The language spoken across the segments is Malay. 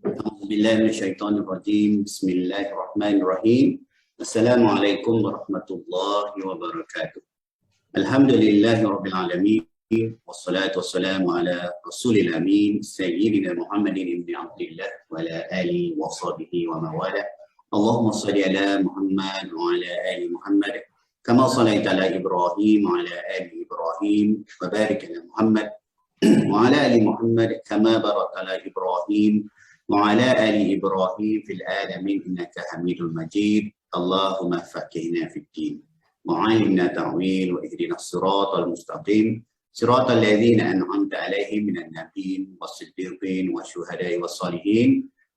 أعوذ بالله من الشيطان الرجيم. بسم الله الرحمن الرحيم. السلام عليكم ورحمة الله وبركاته. الحمد لله رب العالمين والصلاة والسلام على رسول الأمين سيدنا محمد بن عبد الله وعلى آله وصحبه ومن والاه. اللهم صل على محمد وعلى آل محمد كما صليت على إبراهيم وعلى آل إبراهيم وبارك على محمد وعلى آل محمد كما باركت على إبراهيم وعلى آل إبراهيم في العالمين إنك حميد مجيد. اللهم فقهنا في الدين وعلمنا تأويل واهدنا الصراط المستقيم صراط الذين أنعمت عليهم من النبيين والصديقين والشهداء والصالحين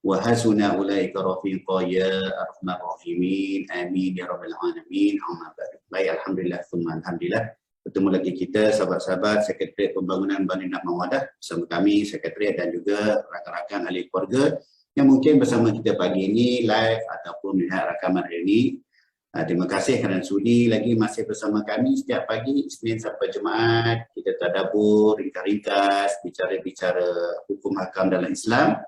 وحسن أولئك رفيقا يا أرحم الراحمين آمين يا رب العالمين. Amma ba'd. Baik, alhamdulillah thumma alhamdulillah. Bertemu lagi kita sahabat-sahabat Sekretariat Pembangunan Bandar Mawadah bersama kami Sekretariat dan juga rakan-rakan ahli keluarga yang mungkin bersama kita pagi ini live ataupun melihat rakaman hari ini. Terima kasih kerana sudi lagi masih bersama kami setiap pagi Isnin sampai Jumaat. Kita tadabbur, ringkas-ringkas, bicara-bicara hukum hakam dalam Islam,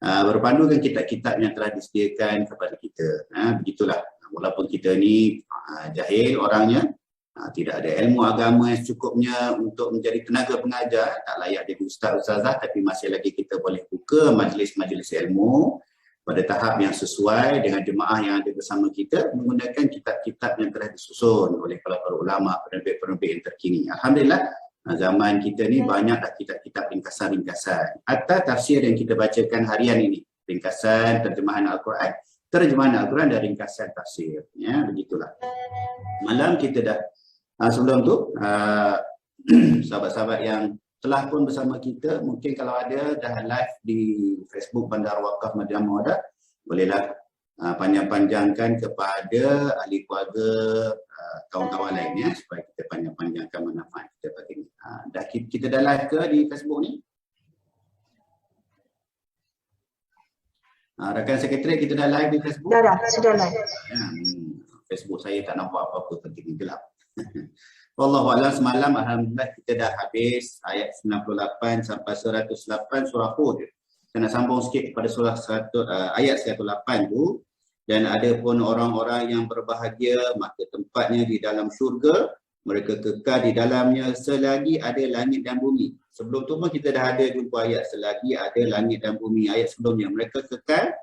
berpandukan kitab-kitab yang telah disediakan kepada kita. Begitulah, walaupun kita ni jahil orangnya, tidak ada ilmu agama yang secukupnya untuk menjadi tenaga pengajar, tak layak jadi ustaz-ustazah, tapi masih lagi kita boleh buka majlis-majlis ilmu pada tahap yang sesuai dengan jemaah yang ada bersama kita menggunakan kitab-kitab yang telah disusun oleh para ulama, penerbit-penerbit yang terkini. Alhamdulillah, zaman kita ni banyak dah kitab-kitab ringkasan-ringkasan. Atau tafsir yang kita bacakan harian ini, ringkasan terjemahan Al-Quran. Terjemahan Al-Quran dan ringkasan tafsir. Ya, begitulah. Malam kita dah sebelum tu, sahabat-sahabat yang telah pun bersama kita, mungkin kalau ada dah live di Facebook Bandar Wakaf Madinah Mawadah, bolehlah panjang-panjangkan kepada ahli keluarga, kawan-kawan lainnya supaya kita panjang-panjangkan manfaat kita pagi ini. Kita dah live ke di Facebook ni? Rakan Sekretariat, kita dah live di Facebook? Dah, sudah live. Facebook saya tak nampak apa-apa, penting gelap. Wallahualam, semalam alhamdulillah kita dah habis ayat 98 sampai 108 surah Hud. Saya nak sambung sikit kepada surah ayat 108 tu. Dan ada pun orang-orang yang berbahagia, maka tempatnya di dalam syurga, mereka kekal di dalamnya selagi ada langit dan bumi. Sebelum tu pun kita dah ada jumpa ayat selagi ada langit dan bumi. Ayat sebelumnya mereka kekal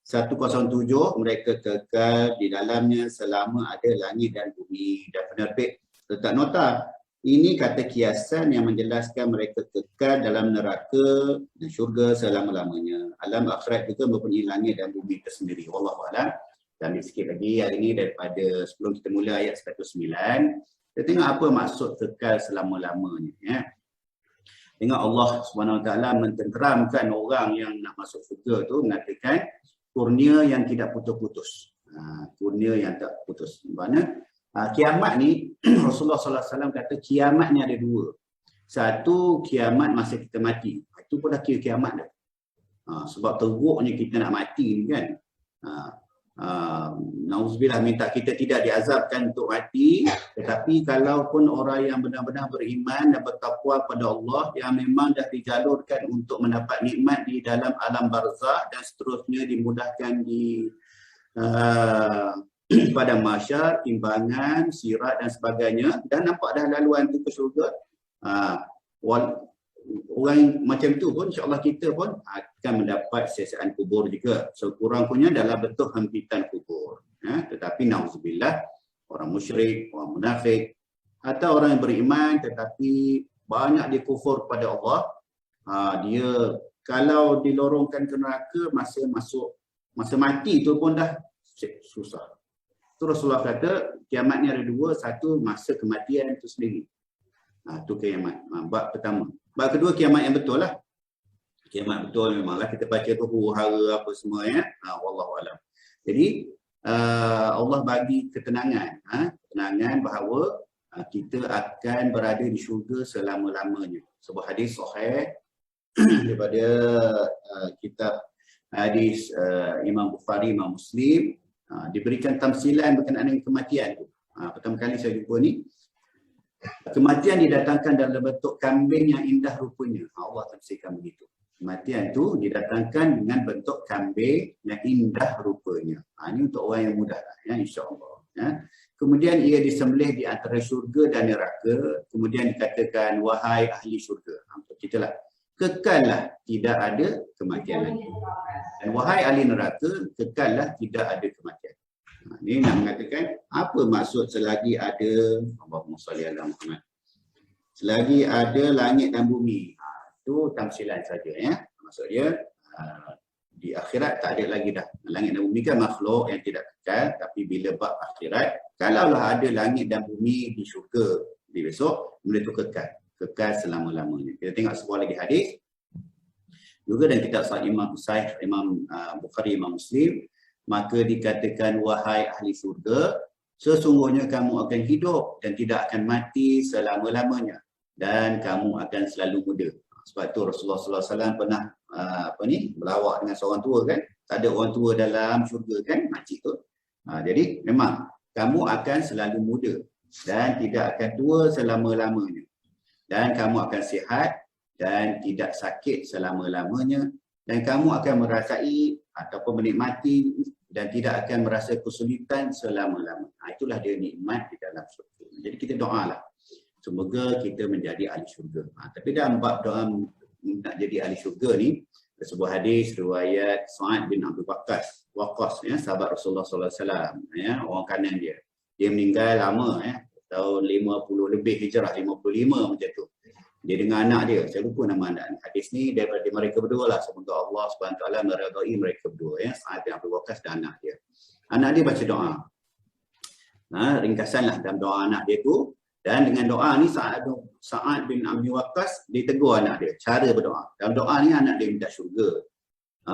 107, mereka kekal di dalamnya selama ada langit dan bumi. Dan penerbit letak nota, ini kata kiasan yang menjelaskan mereka kekal dalam neraka dan syurga selama-lamanya. Alam akhirat juga mempunyai langit dan bumi tersendiri. Wallahualam. Dan sikit lagi hari ini daripada sebelum kita mula ayat 109, kita tengok apa maksud kekal selama-lamanya. Ya. Tengok Allah SWT mententeramkan orang yang nak masuk syurga tu, mengatakan kurnia yang tidak putus-putus. Kurnia yang tak putus. Mana kiamat ni, Rasulullah SAW kata kiamat ni ada dua. Satu, kiamat masa kita mati. Itu pun dah kira kiamat dah. Sebab teruknya kita nak mati ni kan. Nauzubillah, minta kita tidak diazabkan untuk mati. Tetapi kalaupun orang yang benar-benar beriman dan bertakwa kepada Allah, yang memang dah dijalurkan untuk mendapat nikmat di dalam alam barzakh dan seterusnya, dimudahkan di pada mahsyar, timbangan, sirat dan sebagainya, dan nampak dah laluan tu ke syurga. Orang macam tu pun insya-Allah kita pun akan mendapat siksaan kubur juga. Sekurang-kurangnya dalam bentuk hempitan kubur. Tetapi nauzubillah, orang musyrik, orang munafik atau orang yang beriman tetapi banyak dia kufur kepada Allah, dia kalau dilorongkan ke neraka masa mati tu pun dah susah. Tu Rasulullah kata kiamat ni ada dua, satu masa kematian itu sendiri. Tu kiamat. Bab pertama. Bab kedua kiamat yang betul lah. Kiamat betul memanglah kita baca tu huru-hara apa semua ya. Wallahualam. Jadi Allah bagi ketenangan, ketenangan bahawa kita akan berada di syurga selama-lamanya. Sebuah hadis sahih daripada kitab hadis Imam Bukhari, Imam Muslim, diberikan tamsilan berkenaan dengan kematian tu. Pertama kali saya jumpa ni, kematian didatangkan dalam bentuk kambing yang indah rupanya. Allah tafsirkan begitu. Kematian tu didatangkan dengan bentuk kambing yang indah rupanya. Ini untuk orang yang mudah lah, ya, insya-Allah. Ya. Kemudian ia disembelih di antara syurga dan neraka. Kemudian dikatakan, wahai ahli syurga. Untuk kita lah. Kekallah tidak ada kematian lagi. Dan wahai ahli neraka, kekallah tidak ada kematian. Ini nak mengatakan apa maksud selagi ada Allahumma salli ala Muhammad. Selagi ada langit dan bumi. Itu tamsilan saja, ya. Maksudnya di akhirat tak ada lagi dah. Langit dan bumi kan makhluk yang tidak kekal, tapi bila bab akhirat, kalaulah ada langit dan bumi di syurga di besok, benda itu kekal selama-lamanya. Kita tengok sebuah lagi hadis juga dan kitab Sahih Imam Bukhari, Imam Muslim, maka dikatakan, wahai ahli syurga, sesungguhnya kamu akan hidup dan tidak akan mati selama-lamanya dan kamu akan selalu muda. Sebab tu Rasulullah SAW pernah berlawak dengan seorang tua kan. Tak ada orang tua dalam syurga kan, makcik tu. Jadi memang kamu akan selalu muda dan tidak akan tua selama-lamanya. Dan kamu akan sihat dan tidak sakit selama-lamanya. Dan kamu akan merasai ataupun menikmati dan tidak akan merasa kesulitan selama-lamanya. Itulah dia nikmat di dalam syurga. Jadi kita doalah, semoga kita menjadi ahli syurga. Tapi dalam bab doa nak jadi ahli syurga ni, sebuah hadis riwayat Sa'ad bin Abi Waqqas, ya, sahabat Rasulullah SAW, ya, orang kanan dia. Dia meninggal lama, ya, tahun 50 lebih hijrah, 55 macam tu. Dia dengan anak dia, saya lupa nama anak. Hadis ni daripada mereka berdua lah. Semoga Allah SWT meridai mereka berdua, ya, Sa'ad bin Abi Waqqas dan anak dia. Anak dia baca doa. Ringkasanlah dalam doa anak dia tu. Dan dengan doa ni Sa'ad bin Abi Waqqas ditegur anak dia, cara berdoa. Dalam doa ni anak dia minta syurga.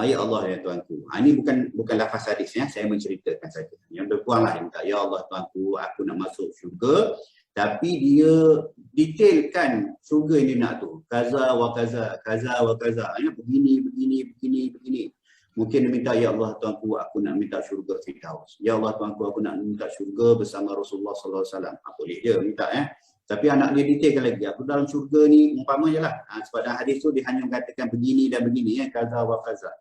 Ya Allah, ya Tuanku. Ini bukan lafaz hadis, ya, saya menceritakan saja. Yang berkuanglah yang minta, ya Allah Tuanku, aku nak masuk syurga. Tapi dia detailkan syurga yang dia nak tu. Kaza wa kaza, kaza wa kaza. Begini. Mungkin dia minta, ya Allah Tuanku, aku nak minta syurga Firdaus. Ya Allah Tuanku, aku nak minta syurga bersama Rasulullah SAW. Boleh dia minta, ya. Tapi anak dia detailkan lagi. Aku dalam syurga ni, umpama je lah. Sebab dalam hadis tu dia hanya mengatakan begini dan begini, ya. Kaza wa kaza.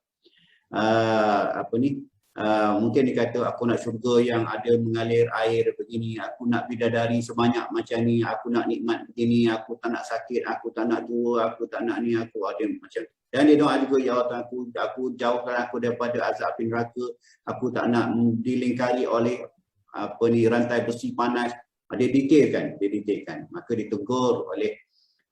Mungkin dia kata, aku nak syurga yang ada mengalir air begini. Aku nak bidadari sebanyak macam ni. Aku nak nikmat begini. Aku tak nak sakit. Aku tak nak tua. Aku tak nak ni. Aku ada macam tu. Dan dia doa juga, ya Allah, aku jauhkan aku daripada azab api neraka. Aku tak nak dilingkari oleh rantai besi panas. Dia detailkan. Maka ditegur oleh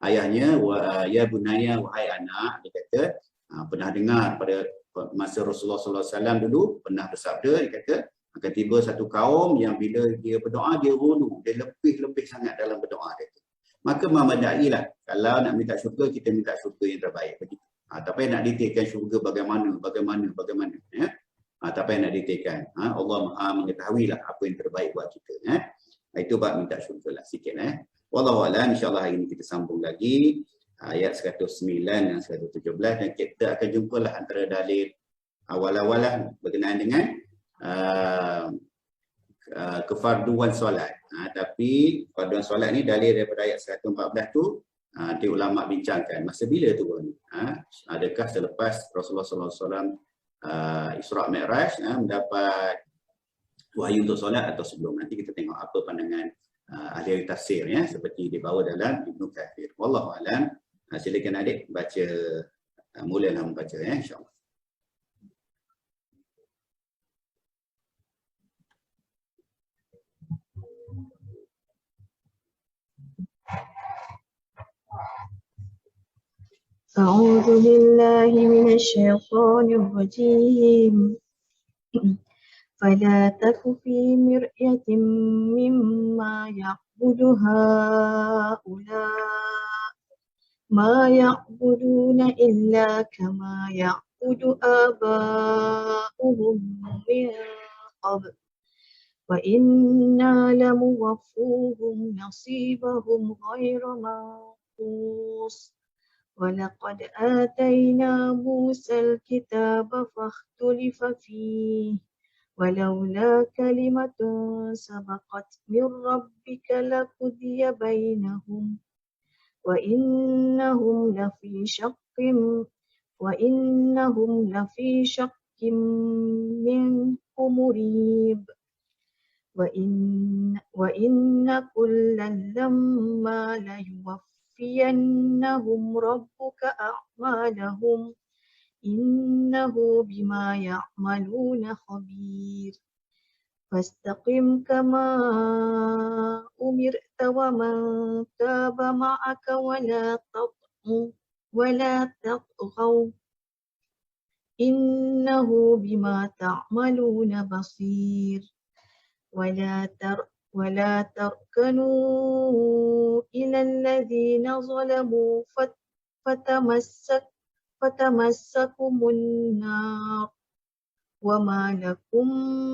ayahnya, ya bunaya, wahai anak. Dia kata, pernah dengar pada masa Rasulullah SAW dulu, pernah bersabda, dia kata, akan tiba satu kaum yang bila dia berdoa, dia rulu. Dia lebih sangat dalam berdoa dia. Maka memadailah, kalau nak minta syurga, kita minta syurga yang terbaik. Begitu. Tapi nak detailkan syurga bagaimana, ya. Tapi nak detailkan, Allah Maha mengetahui lah apa yang terbaik buat kita, ya. Itu bab minta syurga lah sikit, ya. Wallahu a'lam. InsyaAllah hari ini kita sambung lagi ayat 109 dan 117 dan kita akan jumpalah antara dalil awal-awal lah berkenaan dengan kefarduan solat. Tapi kefarduan solat ni dalil daripada ayat 114 tu. Nanti ulama bincangkan masa bila turun. Adakah selepas Rasulullah SAW Isra' Mi'raj mendapat wahyu untuk solat atau sebelum. Nanti kita tengok apa pandangan ahli tafsir, ya, seperti dibawa dalam Ibnu Katsir. Wallahu a'lam. Silakan adik baca, mulalah membaca, ya, insya-Allah. أعوذ بالله من الشيطان الرجيم فلا تك في مرية مما يعبد هؤلاء ما يعبدون إلا كما يعبد آباؤهم من قبل وإنا لموفوهم نصيبهم غير منقوص ولقد آتينا موسى الكتاب فاختلف فيه ولولا كلمة سبقت من ربك لقضي بينهم وإنهم لفي وإنهم لفي شك منه مريب وإن كلا لما ليوفينهم ربك أعمالهم إنه بما يعملون خبير فاستقم كما أمرت ومن تاب معك ولا تطغوا إنه بما تعملون بصير ولا تركنوا إلى الذين ظلموا فتمسكم النار وما لكم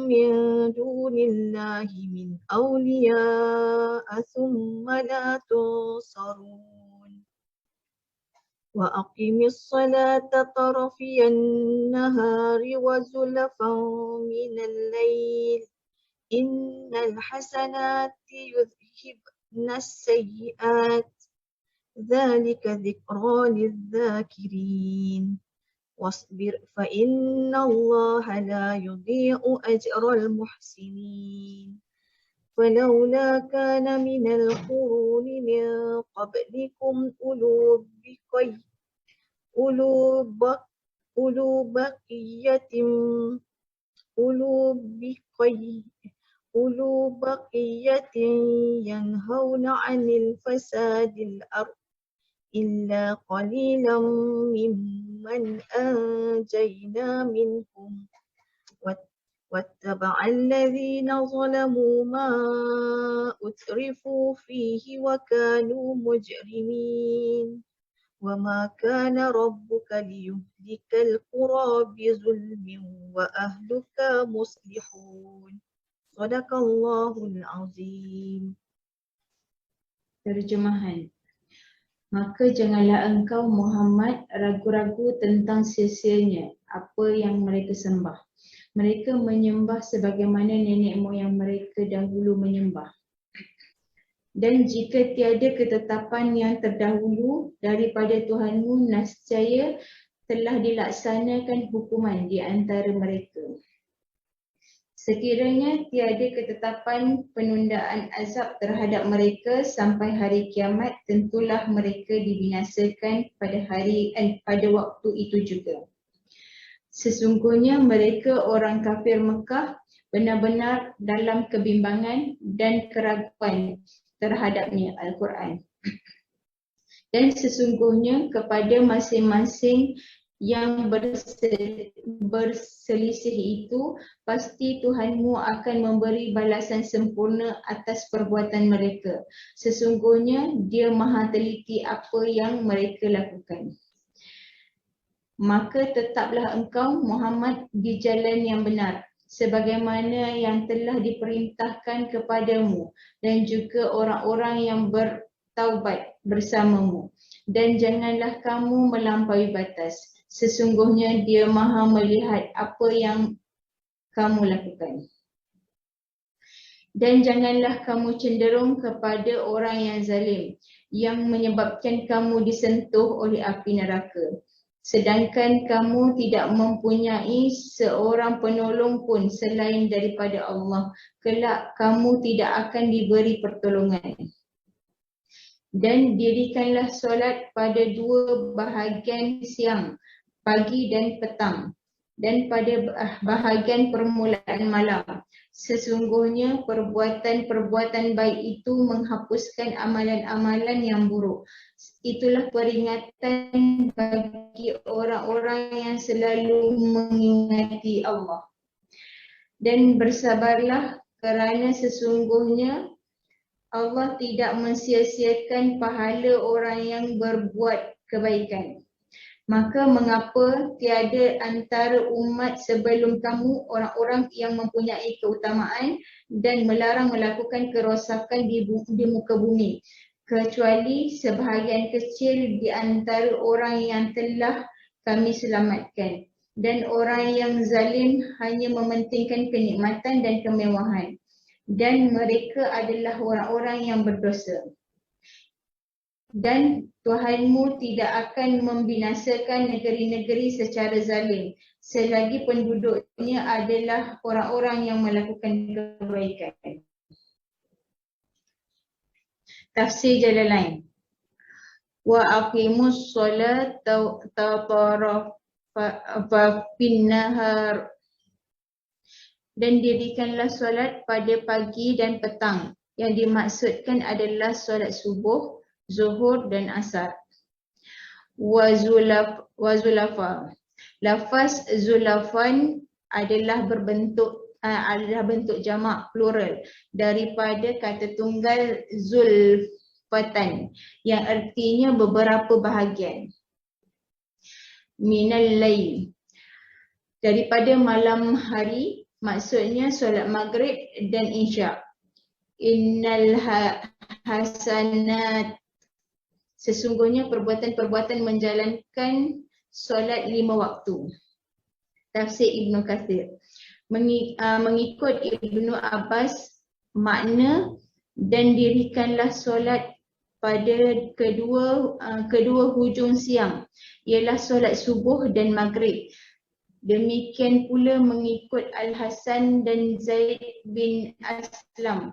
من دون الله من أولياء ثم لا تنصرون وأقم الصلاة طرفي النهار وزلفا من الليل إن الحسنات يذهبن السيئات ذلك ذكرى للذاكرين واصبر فإن الله لا يضيع أجر المحسنين فلولا كان من القرون من قبلكم أولو بقية ينهون عن الفساد الأرض إلا قليلا ممن أنجينا منهم واتبع الذين ظلموا ما أترفوا فيه وكانوا مجرمين وما كان ربك ليهلك القرى بظلم وأهلك مصلحون صدق الله العظيم. Terjemahan. Maka janganlah engkau Muhammad ragu-ragu tentang sia-sianya apa yang mereka sembah. Mereka menyembah sebagaimana nenek moyang mereka dahulu menyembah. Dan jika tiada ketetapan yang terdahulu daripada Tuhanmu, nescaya telah dilaksanakan hukuman di antara mereka. Sekiranya tiada ketetapan penundaan azab terhadap mereka sampai hari kiamat, tentulah mereka dibinasakan pada waktu itu juga. Sesungguhnya mereka orang kafir Mekah benar-benar dalam kebimbangan dan keraguan terhadapnya Al-Quran. Dan sesungguhnya kepada masing-masing yang berselisih itu, pasti Tuhanmu akan memberi balasan sempurna atas perbuatan mereka. Sesungguhnya Dia Maha teliti apa yang mereka lakukan. Maka tetaplah engkau Muhammad di jalan yang benar, sebagaimana yang telah diperintahkan kepadamu dan juga orang-orang yang bertaubat bersamamu. Dan janganlah kamu melampaui batas. Sesungguhnya Dia Maha melihat apa yang kamu lakukan. Dan janganlah kamu cenderung kepada orang yang zalim, yang menyebabkan kamu disentuh oleh api neraka. Sedangkan kamu tidak mempunyai seorang penolong pun selain daripada Allah. Kelak kamu tidak akan diberi pertolongan. Dan dirikanlah solat pada dua bahagian siang, pagi dan petang, dan pada bahagian permulaan malam. Sesungguhnya perbuatan-perbuatan baik itu menghapuskan amalan-amalan yang buruk. Itulah peringatan bagi orang-orang yang selalu mengingati Allah. Dan bersabarlah kerana sesungguhnya Allah tidak mensia-siakan pahala orang yang berbuat kebaikan. Maka mengapa tiada antara umat sebelum kamu orang-orang yang mempunyai keutamaan dan melarang melakukan kerosakan di muka bumi, kecuali sebahagian kecil di antara orang yang telah kami selamatkan. Dan orang yang zalim hanya mementingkan kenikmatan dan kemewahan. Dan mereka adalah orang-orang yang berdosa. Dan Tuhanmu tidak akan membinasakan negeri-negeri secara zalim selagi penduduknya adalah orang-orang yang melakukan kebaikan. Tafsir Jalalain. Wa aqimus solata tatarafa finnahar, dan dirikanlah solat pada pagi dan petang. Yang dimaksudkan adalah solat subuh, zuhur dan asar. Wa zulafa. Lafaz zulafan adalah bentuk jamak plural daripada kata tunggal zulfatan yang artinya beberapa bahagian. Minal lail, daripada malam hari, maksudnya solat maghrib dan isyak. Innal hasanat, sesungguhnya perbuatan-perbuatan menjalankan solat 5 waktu. Tafsir Ibnu Katsir. Mengikut Ibnu Abbas, makna dan dirikanlah solat pada kedua hujung siang ialah solat subuh dan maghrib. Demikian pula mengikut Al-Hasan dan Zaid bin Aslam.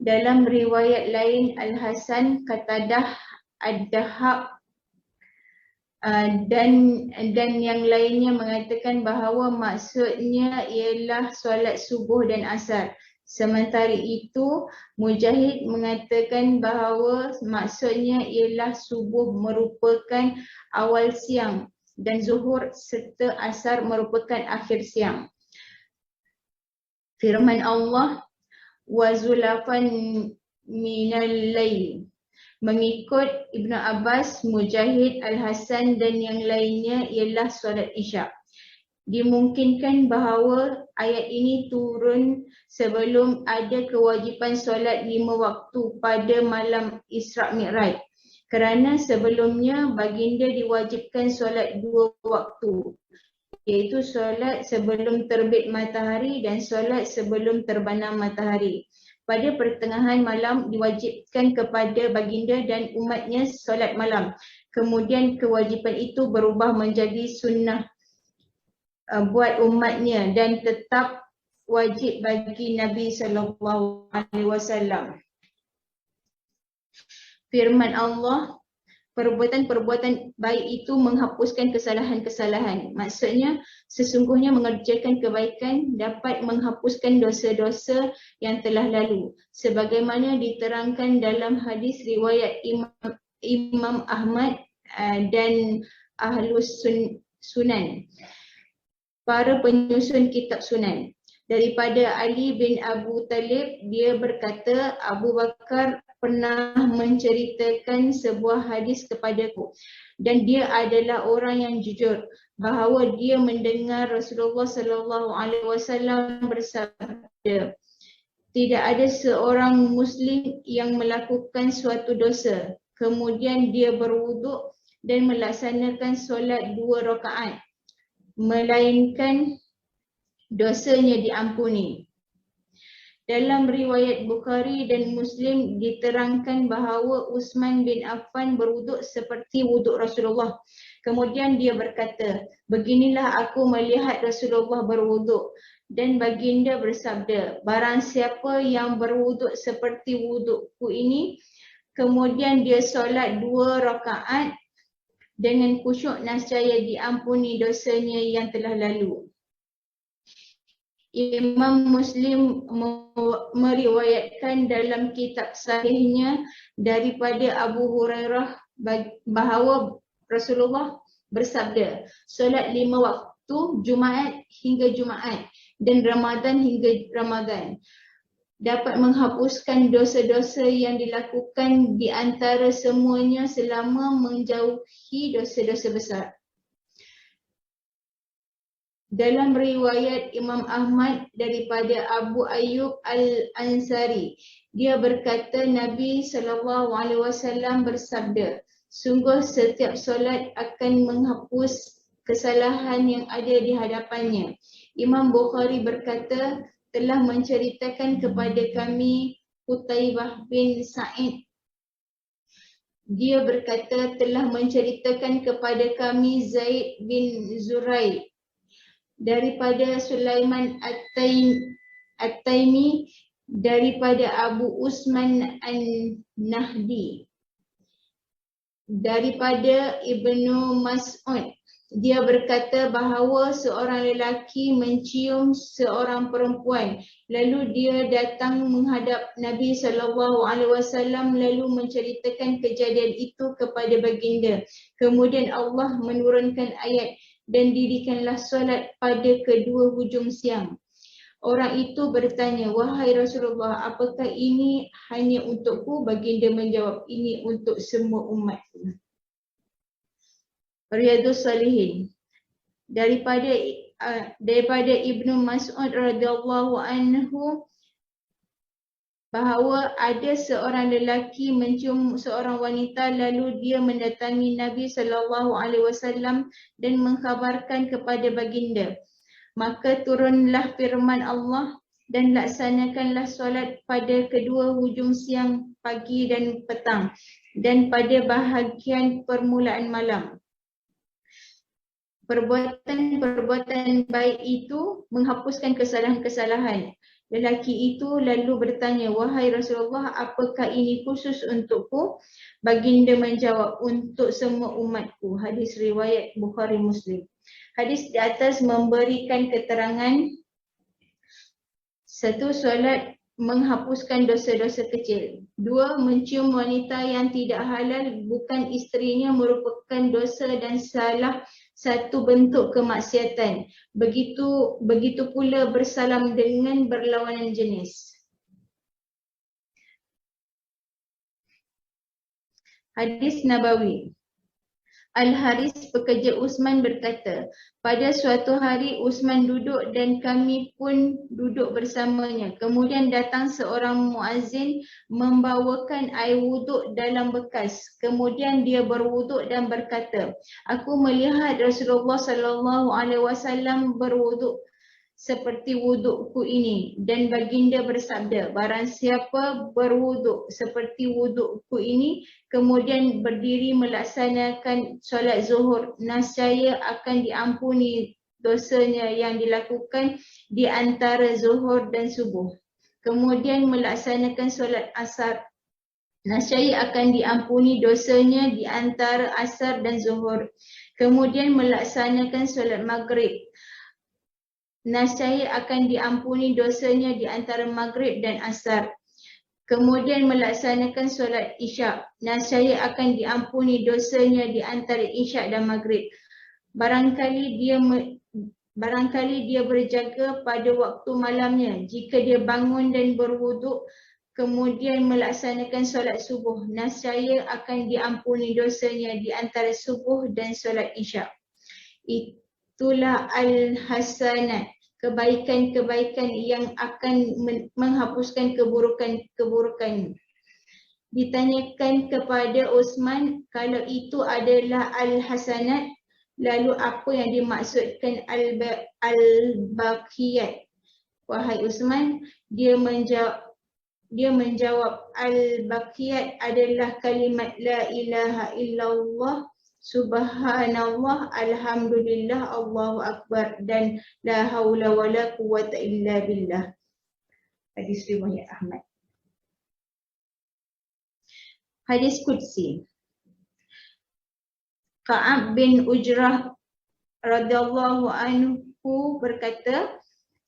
Dalam riwayat lain, Al-Hasan, Qatadah, Ad-Dahhak dan yang lainnya mengatakan bahawa maksudnya ialah solat subuh dan asar. Sementara itu, Mujahid mengatakan bahawa maksudnya ialah subuh merupakan awal siang dan zuhur serta asar merupakan akhir siang. Firman Allah, wa zulafan minal lail. Mengikut Ibnu Abbas, Mujahid, Al-Hasan dan yang lainnya ialah solat isyak. Dimungkinkan bahawa ayat ini turun sebelum ada kewajipan solat 5 waktu pada malam Isra' Mi'raj. Kerana sebelumnya baginda diwajibkan solat 2 waktu, iaitu solat sebelum terbit matahari dan solat sebelum terbenam matahari. Pada pertengahan malam diwajibkan kepada baginda dan umatnya solat malam. Kemudian kewajipan itu berubah menjadi sunnah buat umatnya dan tetap wajib bagi Nabi SAW. Firman Allah, perbuatan-perbuatan baik itu menghapuskan kesalahan-kesalahan. Maksudnya, sesungguhnya mengerjakan kebaikan dapat menghapuskan dosa-dosa yang telah lalu. Sebagaimana diterangkan dalam hadis riwayat Imam Ahmad dan Ahlus Sunan, para penyusun kitab Sunan. Daripada Ali bin Abu Talib, dia berkata, Abu Bakar pernah menceritakan sebuah hadis kepadaku dan dia adalah orang yang jujur, bahawa dia mendengar Rasulullah SAW bersabda, tidak ada seorang Muslim yang melakukan suatu dosa, kemudian dia berwuduk dan melaksanakan solat 2 rakaat, melainkan dosanya diampuni. Dalam riwayat Bukhari dan Muslim diterangkan bahawa Uthman bin Affan berwuduk seperti wuduk Rasulullah. Kemudian dia berkata, beginilah aku melihat Rasulullah berwuduk. Dan baginda bersabda, barang siapa yang berwuduk seperti wudukku ini, kemudian dia solat 2 rakaat dengan khusyuk, nescaya diampuni dosanya yang telah lalu. Imam Muslim meriwayatkan dalam kitab sahihnya daripada Abu Hurairah bahawa Rasulullah bersabda, solat 5 waktu Jumaat hingga Jumaat dan Ramadan hingga Ramadan dapat menghapuskan dosa-dosa yang dilakukan di antara semuanya selama menjauhi dosa-dosa besar. Dalam riwayat Imam Ahmad daripada Abu Ayyub Al-Ansari, dia berkata Nabi SAW bersabda, sungguh setiap solat akan menghapus kesalahan yang ada di hadapannya. Imam Bukhari berkata, telah menceritakan kepada kami Qutaibah bin Sa'id Dia berkata, telah menceritakan kepada kami Zaid bin Zuraid daripada Sulaiman At-Taimi daripada Abu Usman An-Nahdi daripada Ibnu Mas'ud. Dia berkata bahawa seorang lelaki mencium seorang perempuan, lalu dia datang menghadap Nabi SAW lalu menceritakan kejadian itu kepada baginda. Kemudian Allah menurunkan ayat, dan dirikanlah solat pada kedua hujung siang. Orang itu bertanya, wahai Rasulullah, apakah ini hanya untukku? Baginda menjawab, ini untuk semua umatku. Riyadhus Salihin daripada Ibnu Mas'ud radhiyallahu anhu bahawa ada seorang lelaki mencium seorang wanita, lalu dia mendatangi Nabi SAW dan mengkhabarkan kepada baginda. Maka turunlah firman Allah, dan laksanakanlah solat pada kedua hujung siang, pagi dan petang, dan pada bahagian permulaan malam. Perbuatan-perbuatan baik itu menghapuskan kesalahan-kesalahan. Lelaki itu lalu bertanya, wahai Rasulullah, apakah ini khusus untukku? Baginda menjawab, untuk semua umatku. Hadis riwayat Bukhari Muslim. Hadis di atas memberikan keterangan, satu, solat menghapuskan dosa-dosa kecil. Dua, mencium wanita yang tidak halal bukan isterinya merupakan dosa dan salah satu bentuk kemaksiatan. Begitu pula bersalam dengan berlawanan jenis. Hadis Nabawi. Al-Haris pekerja Uthman berkata, pada suatu hari Uthman duduk dan kami pun duduk bersamanya. Kemudian datang seorang muazzin membawakan air wuduk dalam bekas. Kemudian dia berwuduk dan berkata, aku melihat Rasulullah SAW berwuduk seperti wudukku ini, dan baginda bersabda, barang siapa berwuduk seperti wudukku ini kemudian berdiri melaksanakan solat zuhur, nescaya akan diampuni dosanya yang dilakukan di antara zuhur dan subuh. Kemudian melaksanakan solat asar, nescaya akan diampuni dosanya di antara asar dan zuhur. Kemudian melaksanakan solat maghrib, nescaya akan diampuni dosanya di antara maghrib dan asar. Kemudian melaksanakan solat isyak, nescaya akan diampuni dosanya di antara isyak dan maghrib. Barangkali dia berjaga pada waktu malamnya, jika dia bangun dan berwuduk kemudian melaksanakan solat subuh, nescaya akan diampuni dosanya di antara subuh dan solat isyak. Itulah al-hasanat, kebaikan-kebaikan yang akan menghapuskan keburukan-keburukan. Ditanyakan kepada Uthman, kalau itu adalah al-hasanat, lalu apa yang dimaksudkan al-baqiyat? Wahai Uthman, dia menjawab, al-baqiyat adalah kalimat la ilaha illallah, subhanallah, alhamdulillah, Allahu akbar, dan la haula wala quwwata illa billah. Hadis riwayat Ahmad. Hadis Qudsi. Ka'ab bin Ujrah radhiyallahu anhu berkata,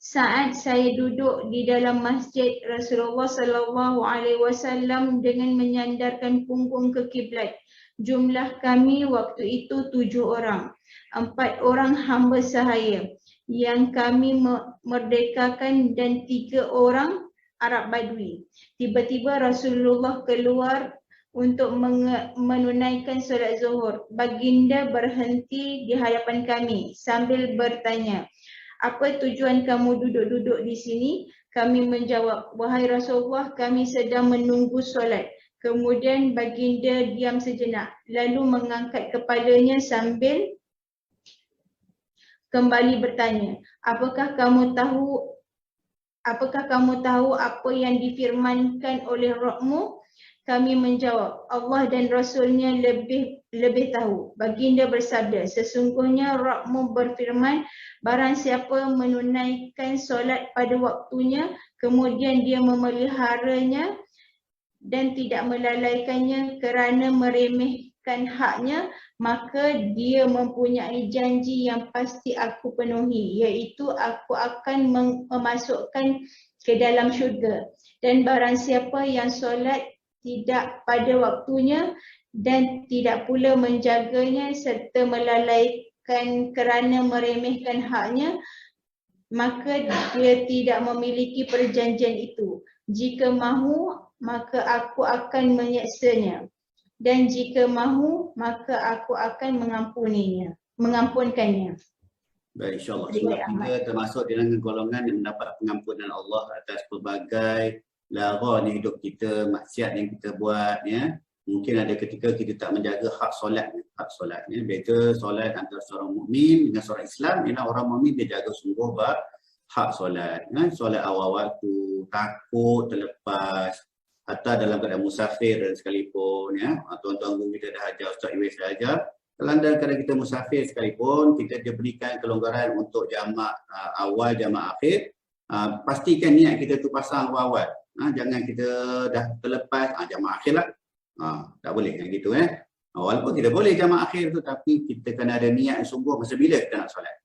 saat saya duduk di dalam masjid Rasulullah sallallahu alaihi wasallam dengan menyandarkan punggung ke kiblat. Jumlah kami waktu itu 7 orang. 4 orang hamba sahaya yang kami merdekakan dan 3 orang Arab Badui. Tiba-tiba Rasulullah keluar untuk menunaikan solat zuhur. Baginda berhenti di hadapan kami sambil bertanya, apa tujuan kamu duduk-duduk di sini? Kami menjawab, wahai Rasulullah, kami sedang menunggu solat. Kemudian baginda diam sejenak, lalu mengangkat kepalanya sambil kembali bertanya, apakah kamu tahu apa yang difirmankan oleh Rabbmu? Kami menjawab, Allah dan Rasulnya lebih tahu. Baginda bersabda, sesungguhnya Rabbmu berfirman, barang siapa menunaikan solat pada waktunya, kemudian dia memeliharanya dan tidak melalaikannya kerana meremehkan haknya, maka dia mempunyai janji yang pasti aku penuhi, iaitu aku akan memasukkan ke dalam syurga. Dan barang siapa yang solat tidak pada waktunya dan tidak pula menjaganya serta melalaikan kerana meremehkan haknya, maka dia tidak memiliki perjanjian itu. Jika mahu, maka aku akan menyaksanya, dan jika mahu, maka aku akan mengampunkannya. Baik, insyaAllah. Riwayat Sebab kita termasuk di dalam golongan yang mendapat pengampunan Allah atas pelbagai lara di hidup kita, maksiat yang kita buat, ya. Mungkin ada ketika kita tak menjaga hak solat, ya. Beza solat antara seorang mukmin dengan seorang Islam, ialah orang mukmin dia jaga sungguh hak solat, ya. Solat awal waktu, takut terlepas, atau dalam keadaan musafir sekalipun, ya. Tuan-tuan guru kita dah ajar, Ustaz Iwais dah ajar. Kalau kadang kita musafir sekalipun, kita diberikan kelonggaran untuk jamak awal, jamak akhir. Pastikan niat kita tu pasang awal-awal. Jangan kita dah terlepas, jamak akhir lah. Tak boleh yang gitu. Walaupun kita boleh jamak akhir tu, tapi kita kena ada niat yang sungguh masa bila kita nak solat.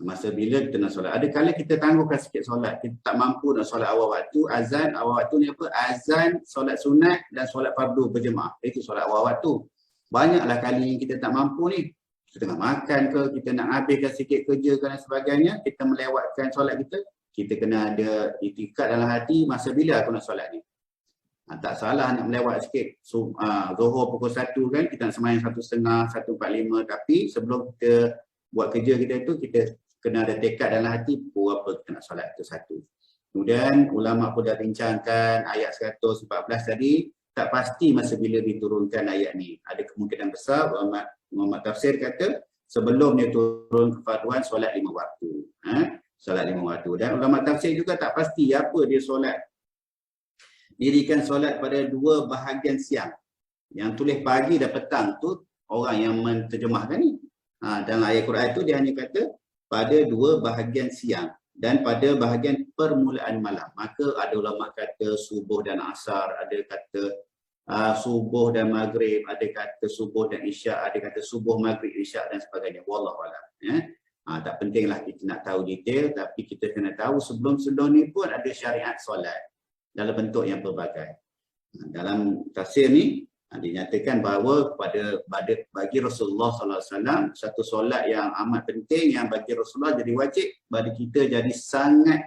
Masa bila kita nak solat. Ada kala kita tangguhkan sikit solat. Kita tak mampu nak solat awal waktu. Azan awal waktu ni apa? Azan, solat sunat dan solat fardu berjemaah. Itu solat awal waktu. Banyaklah kali yang kita tak mampu ni. Kita tengah makan ke, kita nak habiskan sikit kerja dan sebagainya, kita melewatkan solat kita. Kita kena ada itikad dalam hati, masa bila aku nak solat ni. Tak salah nak melewat sikit. Zuhur pukul 1 kan, kita nak sembahyang 1.30, 1.45. Tapi sebelum kita buat kerja kita tu, kita kena ada tekad dalam hati pukul apa kita nak solat tu satu. Kemudian ulama pun dah bincangkan ayat 114 tadi, tak pasti masa bila diturunkan ayat ni. Ada kemungkinan besar ulama tafsir kata sebelum dia turun kefarduan solat 5 waktu. Solat 5 waktu. Dan ulama tafsir juga tak pasti apa dia solat. Dirikan solat pada 2 bahagian siang. Yang tulis pagi dan petang tu orang yang menterjemahkan ni. Dalam ayat Quran tu dia hanya kata pada 2 bahagian siang dan pada bahagian permulaan malam. Maka ada ulama kata subuh dan asar, ada kata subuh dan maghrib, ada kata subuh dan isyak, ada kata subuh, maghrib, isyak dan sebagainya. Wallahualam. Tak pentinglah kita nak tahu detail, tapi kita kena tahu sebelum-sebelum ni pun ada syariat solat dalam bentuk yang pelbagai. Dalam tafsir ni dinyatakan bahawa bagi Rasulullah SAW satu solat yang amat penting yang bagi Rasulullah jadi wajib, bagi kita jadi sangat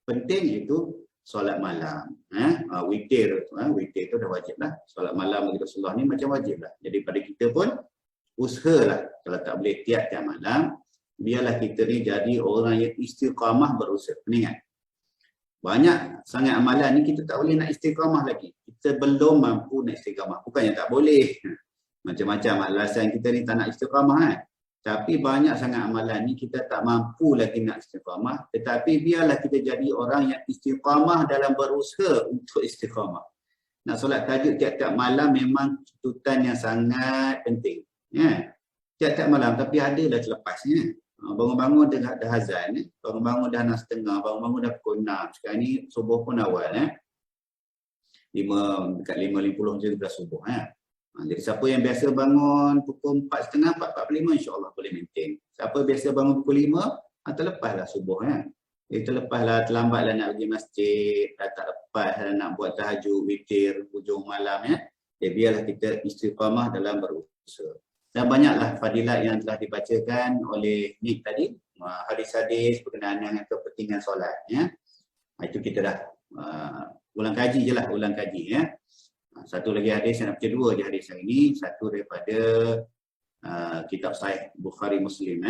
penting, iaitu solat malam. Witir tu dah wajib lah. Solat malam bagi Rasulullah ni macam wajib lah. Jadi pada kita pun usahalah, kalau tak boleh tiap-tiap malam, biarlah kita ni jadi orang yang istiqamah berusaha. Ingat, banyak sangat amalan ni kita tak boleh nak istiqamah lagi. Kita belum mampu nak istiqamah. Bukannya tak boleh. Macam-macam alasan kita ni tak nak istiqamah. Tapi banyak sangat amalan ni kita tak mampu lagi nak istiqamah. Tetapi biarlah kita jadi orang yang istiqamah dalam berusaha untuk istiqamah. Nak solat tahajud tiap-tiap malam memang tuntutan yang sangat penting. Tiap-tiap malam, tapi adalah terlepasnya. Bangun-bangun dah azan, bangun-bangun dah 6.30, bangun-bangun dah pukul 6. Sekarang ni subuh pun awal, dekat 5.50 je dah subuh. Jadi siapa yang biasa bangun pukul 4.30, 4.45, insya-Allah boleh maintain. Siapa biasa bangun pukul 5, terlepaslah subuh. Terlepaslah, terlambatlah nak pergi masjid, tak lepaslah nak buat tahajud, witir, hujung malam. Biarlah kita istiqamah dalam berusaha. Dan banyaklah fadilat yang telah dibacakan oleh Nick tadi, hadis-hadis berkenaan dengan kepentingan solat. Itu kita dah ulang kaji je lah, Satu lagi hadis yang nak baca, 2 je hadis yang ini. Satu daripada kitab Sahih Bukhari Muslim.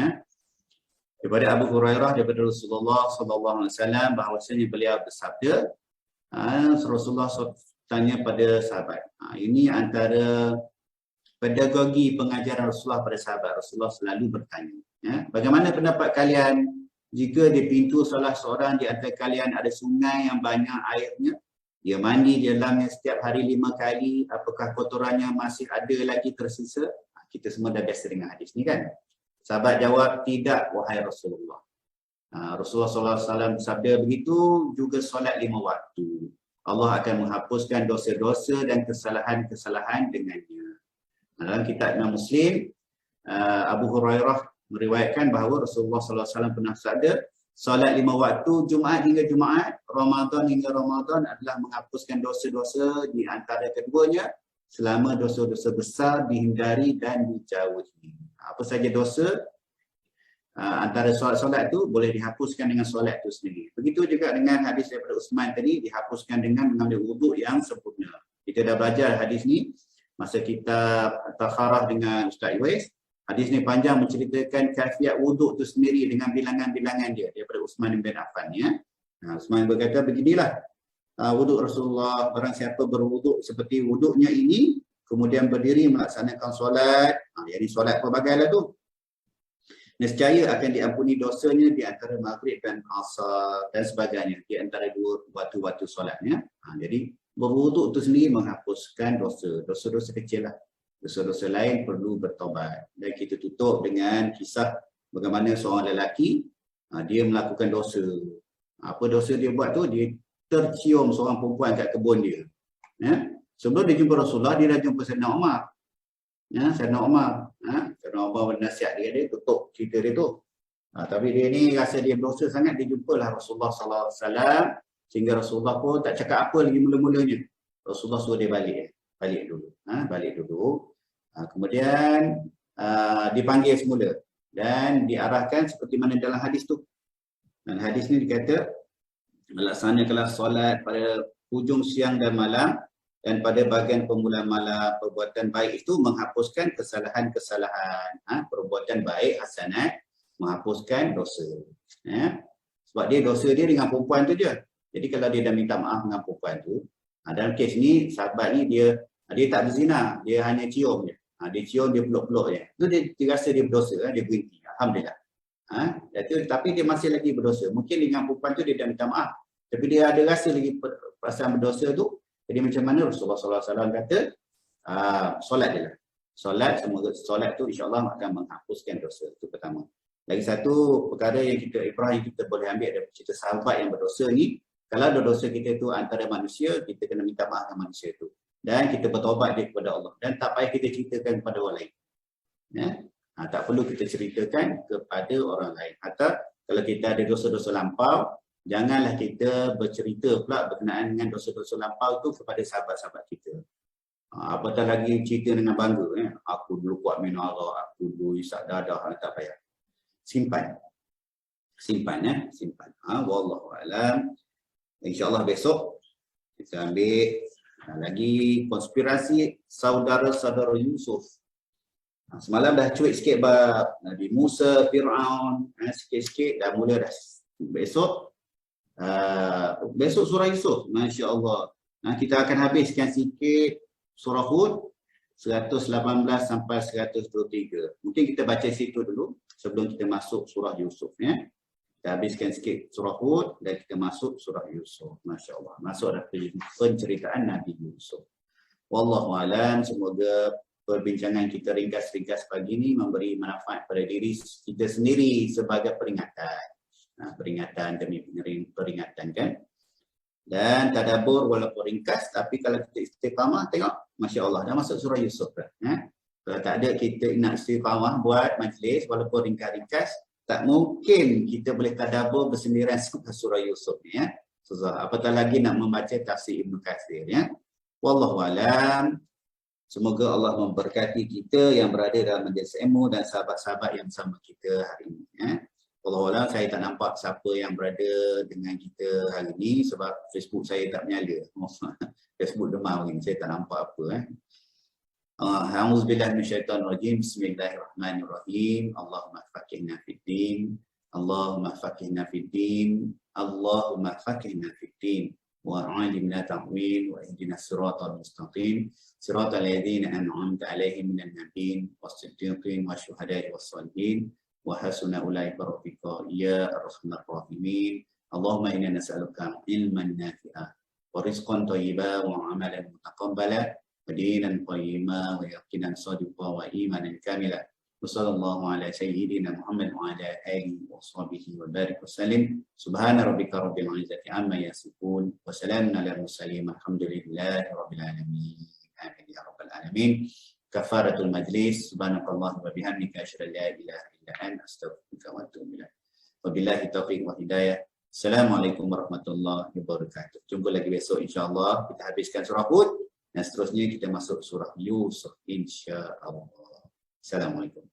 Daripada Abu Hurairah, daripada Rasulullah SAW, bahawasanya beliau bersabda, Rasulullah tanya pada sahabat. Ini antara pedagogi pengajaran Rasulullah pada sahabat. Rasulullah selalu bertanya, bagaimana pendapat kalian jika di pintu salah seorang di antara kalian ada sungai yang banyak airnya, Dia mandi di dalamnya setiap hari 5 kali, apakah kotorannya masih ada lagi tersisa? Kita semua dah biasa dengan hadis ni kan. Sahabat jawab, tidak wahai Rasulullah. Rasulullah SAW bersabda begitu juga solat 5 waktu. Allah akan menghapuskan dosa-dosa dan kesalahan-kesalahan dengannya. Dalam kitab Imam Muslim, Abu Hurairah meriwayatkan bahawa Rasulullah SAW pernah bersabda, solat 5 waktu, Jumaat hingga Jumaat, Ramadan hingga Ramadan adalah menghapuskan dosa-dosa di antara keduanya selama dosa-dosa besar dihindari dan dijauhi. Apa saja dosa antara solat-solat itu boleh dihapuskan dengan solat itu sendiri. Begitu juga dengan hadis daripada Uthman tadi, dihapuskan dengan mengambil wuduk yang sempurna. Kita dah belajar hadis ni masa kita takharah dengan Ustaz Iwais. Hadis ni panjang menceritakan kaifiat wuduk itu sendiri dengan bilangan-bilangan dia daripada Uthman bin Affan ya. Uthman berkata beginilah wuduk Rasulullah, barang siapa berwuduk seperti wuduknya ini, kemudian berdiri melaksanakan solat, jadi solat pelbagai lah tu, nescaya akan diampuni dosanya di antara maghrib dan asar dan sebagainya, di antara dua waktu-waktu solatnya. Jadi berwuduk itu sendiri menghapuskan dosa-dosa kecil lah. Dosa-dosa lain perlu bertobat. Dan kita tutup dengan kisah bagaimana seorang lelaki, dia melakukan dosa. Apa dosa dia buat tu? Dia tercium seorang perempuan kat kebun dia. Ya? Sebelum dia jumpa Rasulullah, dia dah jumpa Sayyidina Umar. Ya, Sayyidina Umar. Sayyidina Umar bernasihat dia tutup cerita dia tu. Tapi dia ni rasa dia berdosa sangat, dia jumpalah Rasulullah SAW. Sehingga Rasulullah pun tak cakap apa lagi mula-mulanya. Rasulullah suruh dia balik dulu. Balik dulu. Kemudian dipanggil semula. Dan diarahkan seperti mana dalam hadis tu. Dan hadis ni dikata, melaksanakanlah solat pada hujung siang dan malam, dan pada bahagian permulaan malam. Perbuatan baik itu menghapuskan kesalahan-kesalahan. Perbuatan baik, hasanat, menghapuskan dosa. Sebab dia dosa dia dengan perempuan tu je. Jadi kalau dia dah minta maaf dengan perempuan tu, dalam kes ni, sahabat ni dia tak berzina, dia hanya cium je. Dia cium, dia peluk-peluk je. Tu dia rasa dia berdosa, dia berhenti. Alhamdulillah. Tapi dia masih lagi berdosa. Mungkin dengan perempuan tu dia dah minta maaf. Tapi dia ada rasa lagi perasaan berdosa tu. Jadi macam mana Rasulullah SAW kata, solat je lah. Solat, semoga solat tu insyaAllah akan menghapuskan dosa. Itu pertama. Lagi satu perkara yang ibrah yang kita boleh ambil dari cerita sahabat yang berdosa ni, kalau ada dosa kita tu antara manusia, kita kena minta maaf dengan manusia tu. Dan kita bertaubat dia kepada Allah. Dan tak payah kita ceritakan kepada orang lain. Ya? Tak perlu kita ceritakan kepada orang lain. Atau kalau kita ada dosa-dosa lampau, janganlah kita bercerita pula berkenaan dengan dosa-dosa lampau tu kepada sahabat-sahabat kita. Apatah lagi cerita dengan bangga. Aku dulu buat minara, aku dulu isak dadah, tak payah. Simpan. Simpan. Wallahualam. InsyaAllah besok kita ambil lagi konspirasi saudara-saudara Yusuf. Semalam dah cuit sikit bab Nabi Musa, Fir'aun, sikit-sikit dah mula dah. Besok surah Yusuf, Masya Allah. Kita akan habiskan sikit surah Hud 118 sampai 123. Mungkin kita baca situ dulu sebelum kita masuk surah Yusuf ya. Kita habiskan sikit surah Hud dan kita masuk surah Yusuf. Masya Allah. Masuk dah penceritaan Nabi Yusuf. Wallahualam, semoga perbincangan kita ringkas-ringkas pagi ini memberi manfaat pada diri kita sendiri sebagai peringatan. Peringatan demi peringatan kan. Dan tadabbur walaupun ringkas, tapi kalau kita istiqamah, tengok, Masya Allah, dah masuk surah Yusuf dah. Kalau tak ada kita nak istiqamah buat majlis, walaupun ringkas-ringkas, tak mungkin kita boleh tadabbur bersendirian surah Yusuf ni ya. Apatah lagi nak membaca tafsir Ibn Katsir ya. Wallahualam. Semoga Allah memberkati kita yang berada dalam majlis ilmu dan sahabat-sahabat yang bersama kita hari ini ya. Wallahualam, saya tak nampak siapa yang berada dengan kita hari ini sebab Facebook saya tak menyala. Facebook demam hari ini, saya tak nampak apa A'udzubillahi minasyaitonirrajim. Bismillahirrahmanirrahim. Allahumma faqihna fid-din. Allahumma faqihna fid-din. Allahumma faqihna fid-din. Wa 'allimna ta'wil wa ihdinas siratal mustaqim. Siratal ladzina an'amta 'alaihim minan nabiyyin was-siddiqin wasyuhada'i was-shalihin wa hasuna ulaika rafiqa ya arhamar rahimin. Allahumma inna nas'aluka ilman nafi'ah ورزقا طيبا وعملا متقبلا ودينا قيما ويقينا صادقا وإيمانا كاملا وصلى الله على سيدنا محمد وعلى آله وصحبه وبارك وسلم سبحان ربك رب العزة عما يصفون وسلام على المرسلين الحمد لله رب العالمين آمين يا رب العالمين كفارة المجلس سبحانك اللهم وبحمدك أشهد أن لا إله إلا أنت أستغفرك وأتوب إليك وبالله التوفيق والهداية. Assalamualaikum warahmatullahi wabarakatuh. Jumpa lagi besok insya-Allah. Kita habiskan surah Hud dan seterusnya kita masuk surah Yusuf insya-Allah. Assalamualaikum.